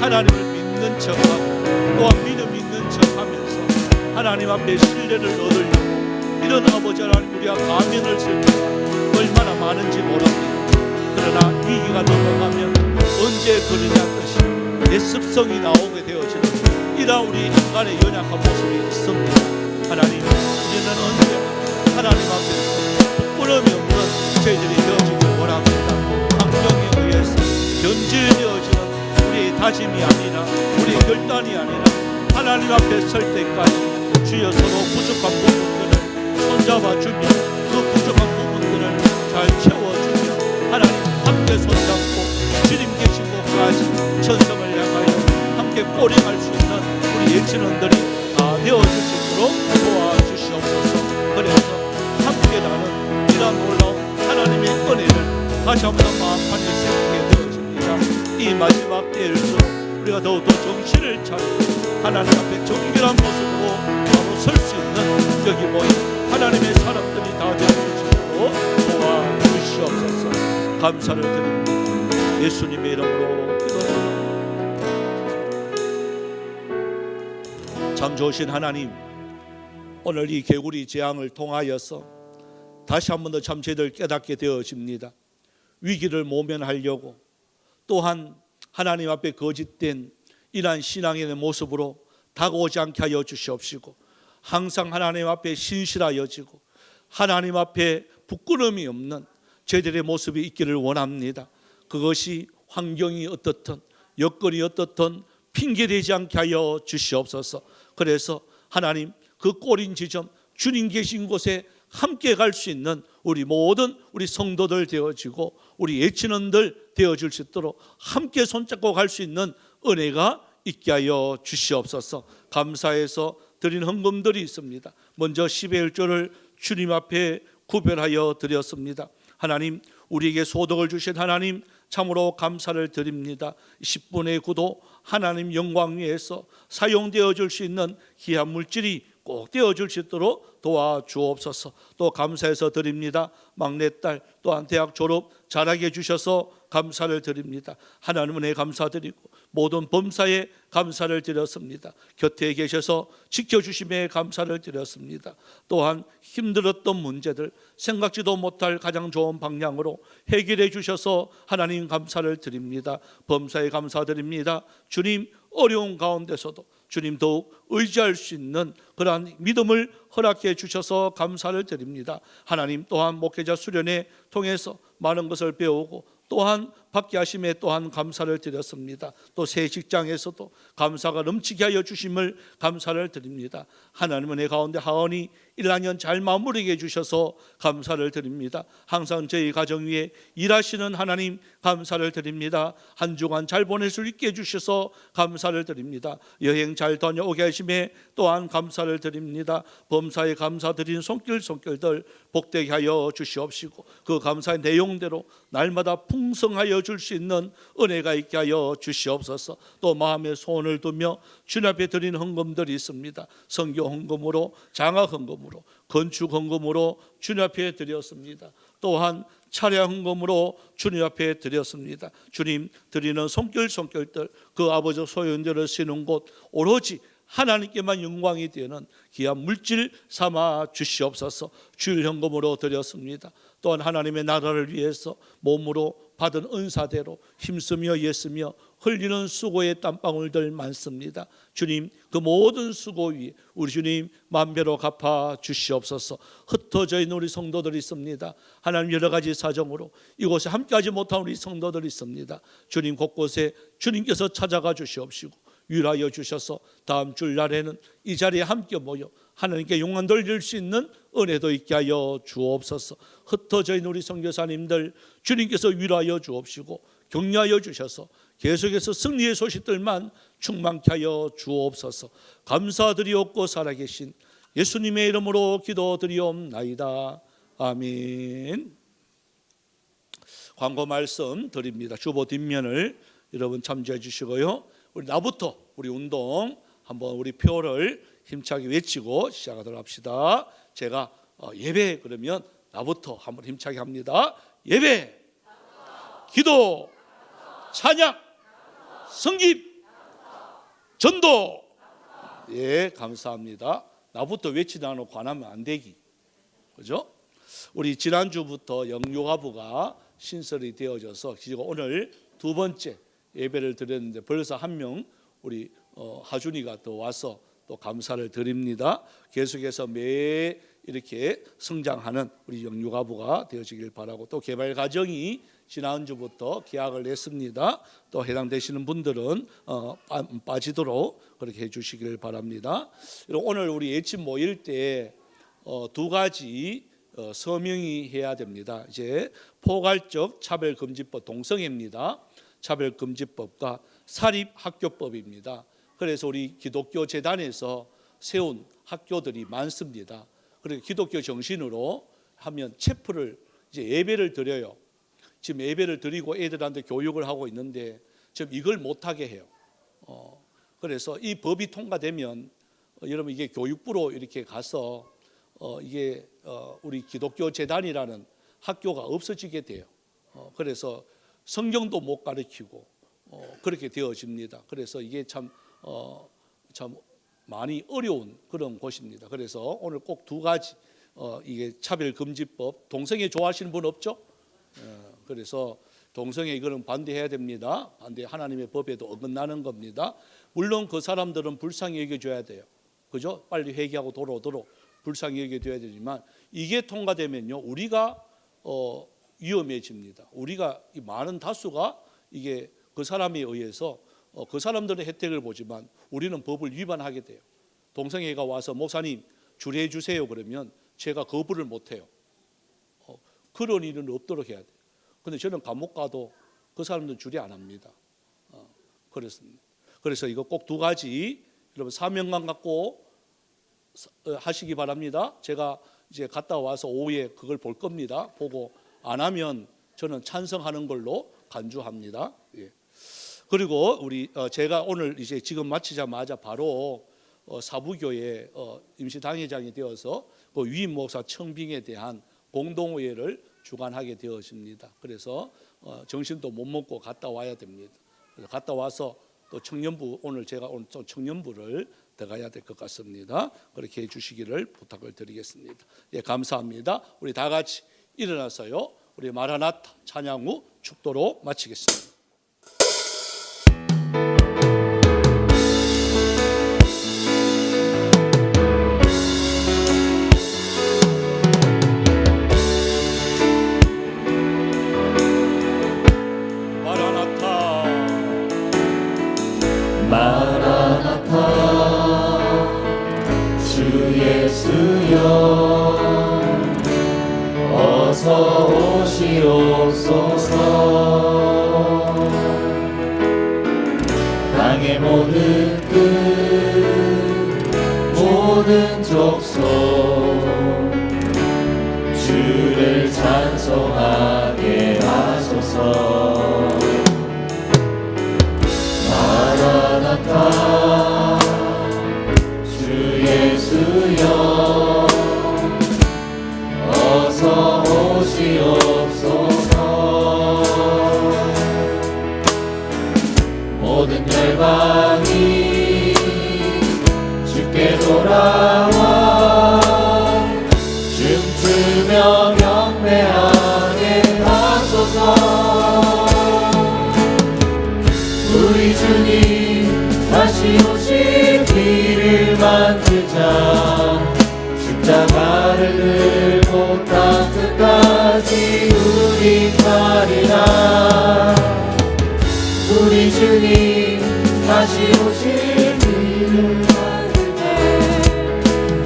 하나님을 믿는 척하고 또한 믿음 있는 척하면서 하나님 앞에 신뢰를 얻으려고 이런 아버지 하나님, 우리가 가면을 쓸 때가 얼마나 많은지 모릅니다. 그러나 위기가 넘어가면 언제 그러냐 뜻이 내 습성이 나오게 되어지는 이러한 우리 인간의 연약한 모습이 있습니다. 하나님, 우리는 언제나 하나님 앞에서 부끄러움이 없는 저희들이 되어지길 원합니다. 환경에 의해서 변질되어지는 우리의 다짐이 아니라, 우리의 결단이 아니라 하나님 앞에 설 때까지 주여 서로 부족한 부분들을 손잡아주며 그 부족한 부분들을 잘 채워주며 하나님 함께 손잡고 주님 계신 곳까지 천성을 향하여 함께 꼬링할 수 있는 우리 예친원들이 다 되어줄 수 있도록 도와주시옵소서. 그래서 함께 나는 이러한 놀라운 하나님의 은혜를 다시 한번 마음판에 새기게 되어집니다. 이 마지막 때일수록 우리가 더욱더 정신을 차리고 하나님 앞에 정결한 모습으로 바로 설 수 있는 여기 모인 하나님의 사람들이 다 되어주시고 도와주시옵소서. 감사를 드립니다. 예수님의 이름으로 기도합니다. 참 좋으신 하나님, 오늘 이 개구리 재앙을 통하여서 다시 한 번 더 참 저희들 깨닫게 되어집니다. 위기를 모면하려고 또한 하나님 앞에 거짓된 이러한 신앙의 모습으로 다가오지 않게 하여 주시옵시고, 항상 하나님 앞에 신실하여지고 하나님 앞에 부끄러움이 없는 저희들의 모습이 있기를 원합니다. 그것이 환경이 어떻든 여건이 어떻든 핑계되지 않게 하여 주시옵소서. 그래서 하나님, 그 꼬린 지점 주님 계신 곳에 함께 갈 수 있는 우리 모든 우리 성도들 되어지고 우리 예친원들 되어질 수 있도록 함께 손잡고 갈 수 있는 은혜가 있게 하여 주시옵소서. 감사해서 드린 헌금들이 있습니다. 먼저 10의 1조를 주님 앞에 구별하여 드렸습니다. 하나님, 우리에게 소득을 주신 하나님 참으로 감사를 드립니다. 10분의 9도 하나님 영광 위에서 사용되어 줄 수 있는 귀한 물질이 꼭 되어줄 수 있도록 도와주옵소서. 또 감사해서 드립니다. 막내딸 또한 대학 졸업 잘하게 해주셔서 감사를 드립니다. 하나님 은혜 감사드리고 모든 범사에 감사를 드렸습니다. 곁에 계셔서 지켜주심에 감사를 드렸습니다. 또한 힘들었던 문제들 생각지도 못할 가장 좋은 방향으로 해결해 주셔서 하나님 감사를 드립니다. 범사에 감사드립니다. 주님, 어려운 가운데서도 주님 더욱 의지할 수 있는 그러한 믿음을 허락해 주셔서 감사를 드립니다. 하나님, 또한 목회자 수련회 통해서 많은 것을 배우고 또한 받게 하심에 또한 감사를 드렸습니다. 또 새 직장에서도 감사가 넘치게 하여 주심을 감사를 드립니다. 하나님 은혜 가운데 하원이 1학년 잘 마무리게 해주셔서 감사를 드립니다. 항상 저희 가정 위에 일하시는 하나님 감사를 드립니다. 한 주간 잘 보낼 수 있게 해주셔서 감사를 드립니다. 여행 잘 다녀오게 하심에 또한 감사를 드립니다. 범사에 감사드린 손길들 복되게 하여 주시옵시고 그 감사의 내용대로 날마다 풍성하여 줄 수 있는 은혜가 있게 하여 주시옵소서. 또 마음에 소원을 두며 주님 앞에 드리는 헌금들이 있습니다. 선교 헌금으로, 장학 헌금으로, 건축 헌금으로 주님 앞에 드렸습니다. 또한 차량 헌금으로 주님 앞에 드렸습니다. 주님, 드리는 손길들 그 아버지 소유인들을 쓰는 곳 오로지 하나님께만 영광이 되는 귀한 물질 삼아 주시옵소서. 주일 헌금으로 드렸습니다. 또한 하나님의 나라를 위해서 몸으로 받은 은사대로 힘쓰며 애쓰며 흘리는 수고의 땀방울들 많습니다. 주님, 그 모든 수고 위에 우리 주님 만배로 갚아 주시옵소서. 흩어져 있는 우리 성도들이 있습니다. 하나님, 여러 가지 사정으로 이곳에 함께하지 못한 우리 성도들이 있습니다. 주님, 곳곳에 주님께서 찾아가 주시옵시고 위로하여 주셔서 다음 주일날에는 이 자리에 함께 모여 하나님께 영광 돌릴 수 있는 은혜도 있게 하여 주옵소서. 흩어져 있는 우리 선교사님들 주님께서 위로하여 주옵시고 격려하여 주셔서 계속해서 승리의 소식들만 충만케 하여 주옵소서. 감사드리옵고 살아계신 예수님의 이름으로 기도드리옵나이다. 아멘. 광고 말씀 드립니다. 주보 뒷면을 여러분 참조해 주시고요. 우리 나부터 우리 운동 한번 우리 표를 힘차게 외치고 시작하도록 합시다. 제가 예배 그러면 나부터 한번 힘차게 합니다. 예배, 기도, 찬양, 성김, 전도. 예, 감사합니다. 나부터 외치지 않고 안 하면 안 되기. 그죠? 우리 지난주부터 영유아부가 신설이 되어져서 오늘 두 번째 예배를 드렸는데 벌써 한 명 우리 하준이가 또 와서 또 감사를 드립니다. 계속해서 매 이렇게 성장하는 우리 영유아부가 되어지길 바라고, 또 개발 과정이 지난주부터 계약을 했습니다. 또 해당되시는 분들은 빠지도록 그렇게 해주시길 바랍니다. 오늘 우리 예침 모일 때 두 가지 서명이 해야 됩니다. 이제 포괄적 차별금지법 동성애입니다. 차별금지법과 사립학교법입니다. 그래서 우리 기독교 재단에서 세운 학교들이 많습니다. 그리고 기독교 정신으로 하면 체프를 이제 예배를 드려요. 지금 예배를 드리고 애들한테 교육을 하고 있는데 지금 이걸 못하게 해요. 그래서 이 법이 통과되면 여러분 이게 교육부로 이렇게 가서 이게 우리 기독교 재단이라는 학교가 없어지게 돼요. 그래서 성경도 못 가르치고 그렇게 되어집니다. 그래서 이게 참 많이 어려운 그런 곳입니다. 그래서 오늘 꼭 두 가지 이게 차별금지법, 동성애 좋아하시는 분 없죠? 그래서 동성애 이거는 반대해야 됩니다. 반대, 하나님의 법에도 어긋나는 겁니다. 물론 그 사람들은 불쌍히 여겨줘야 돼요. 그죠? 빨리 회개하고 돌아오도록 불쌍히 여겨줘야 되지만 이게 통과되면요 우리가 위험해집니다. 우리가 이 많은 다수가 이게 그 사람에 의해서 그 사람들의 혜택을 보지만 우리는 법을 위반하게 돼요. 동성애가 와서 목사님 주례해 주세요 그러면 제가 거부를 못해요. 그런 일은 없도록 해야 돼요. 근데 저는 감옥 가도 그 사람들은 주례 안 합니다. 그렇습니다. 그래서 이거 꼭 두 가지 여러분 사명감 갖고 하시기 바랍니다. 제가 이제 갔다 와서 오후에 그걸 볼 겁니다. 보고 안 하면 저는 찬성하는 걸로 간주합니다. 예. 그리고 우리 제가 오늘 이제 지금 마치자마자 바로 사부교회 임시당회장이 되어서 그 위임 목사 청빙에 대한 공동회의를 주관하게 되어집니다. 그래서 정신도 못 먹고 갔다 와야 됩니다. 그래서 갔다 와서 또 청년부 오늘 제가 오늘 또 청년부를 들어가야 될 것 같습니다. 그렇게 해주시기를 부탁을 드리겠습니다. 예, 감사합니다. 우리 다 같이 일어나서요. 우리 마라나타 찬양 후 축도로 마치겠습니다. 어서 오시옵소서. 땅의 모든 끝 모든 족속 주를 찬송하게 하소서. 마라나타 주 예수여 어서 오시옵소서. 모든 열방이 주께 돌아와 춤추며 경배하라. 들고 땅 끝까지 우리 가리라. 우리 주님 다시 오실 일을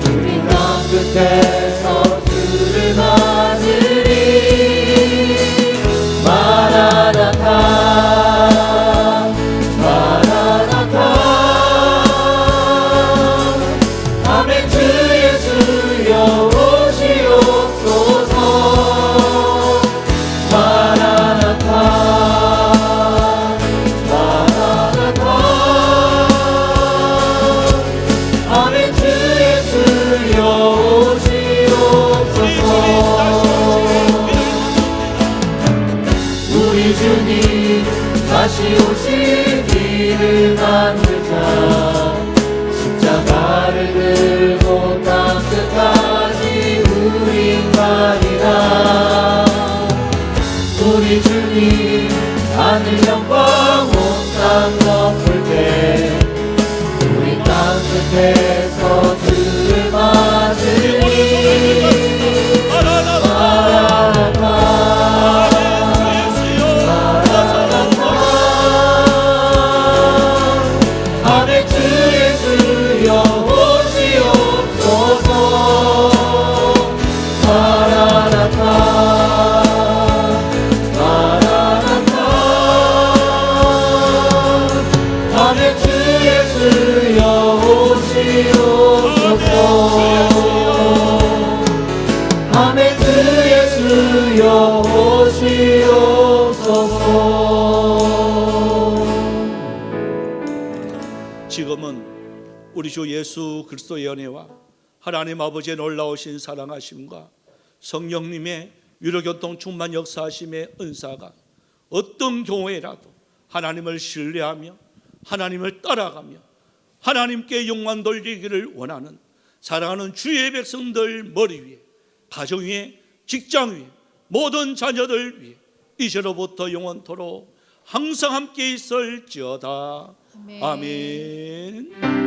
우리 땅 끝에서 주를 맞으리. 마라나타 마라나타. 아멘. 주 예수여 오시옵소서. 마라나타 마라나타. 아멘. 주 예수여 오시옵소서. 우리 주님 다시 오실 길을 만들자. 십자가를 들고 땅 끝까지 우리 가리라. 우리 주님 하늘 영광 온 땅 덮을 때 우리 땅 끝에서 주를 맞으리. 마라나타 아멘. 주 예수여 오시옵소서. 마라나타 마라나타. 아멘. 주 예수여 오시옵소서. 아멘. 주 예수여 오시옵소서. 지금은 우리 주 예수 그리스도의 은혜와 하나님 아버지의 놀라우신 사랑하심과 성령님의 위로교통 충만 역사하심의 은사가 어떤 경우에라도 하나님을 신뢰하며 하나님을 따라가며 하나님께 영광 돌리기를 원하는 사랑하는 주의 백성들 머리 위에, 가정 위에, 직장 위에, 모든 자녀들 위에 이제로부터 영원토록 항상 함께 있을지어다. 아멘.